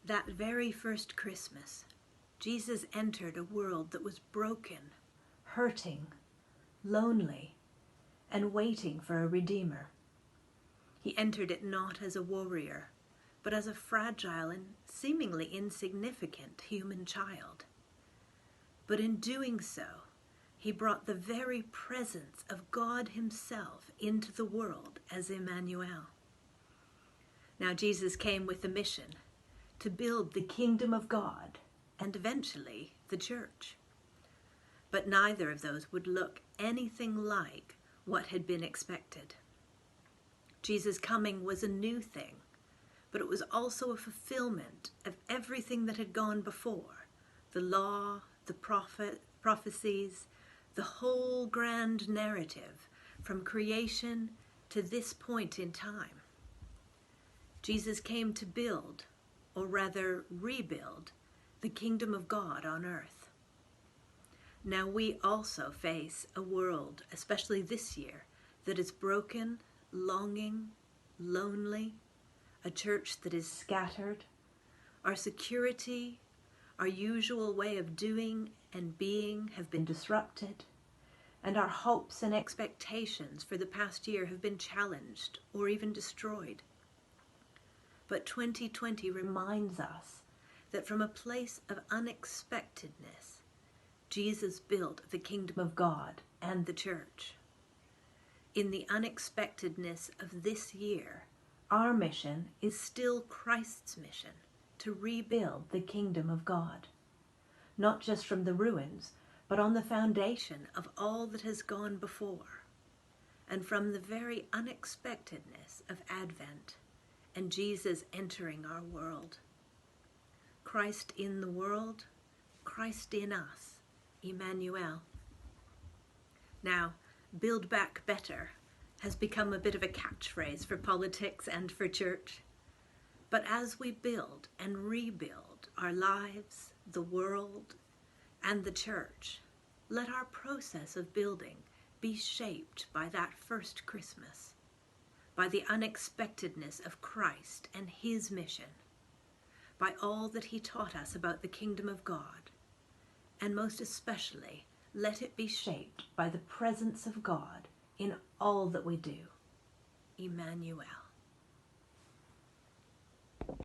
That very first Christmas, Jesus entered a world that was broken, hurting, lonely, and waiting for a Redeemer. He entered it not as a warrior, but as a fragile and seemingly insignificant human child. But in doing so, he brought the very presence of God himself into the world as Emmanuel. Now Jesus came with a mission to build the kingdom of God and eventually the church. But neither of those would look anything like what had been expected. Jesus' coming was a new thing, but it was also a fulfillment of everything that had gone before: the law, the prophecies, the whole grand narrative from creation to this point in time. Jesus came to build, or rather rebuild, the kingdom of God on earth. Now we also face a world, especially this year, that is broken, longing, lonely, a church that is scattered. Our security, our usual way of doing and being have been disrupted, and our hopes and expectations for the past year have been challenged or even destroyed. But 2020 reminds us that from a place of unexpectedness, Jesus built the kingdom of God and the church. In the unexpectedness of this year, our mission is still Christ's mission, to rebuild the kingdom of God, not just from the ruins, but on the foundation of all that has gone before, and from the very unexpectedness of Advent and Jesus entering our world. Christ in the world, Christ in us, Emmanuel. Now, build back better has become a bit of a catchphrase for politics and for church. But as we build and rebuild our lives, the world, and the church, let our process of building be shaped by that first Christmas, by the unexpectedness of Christ and his mission, by all that he taught us about the kingdom of God, and most especially, let it be shaped by the presence of God in all that we do. Emmanuel.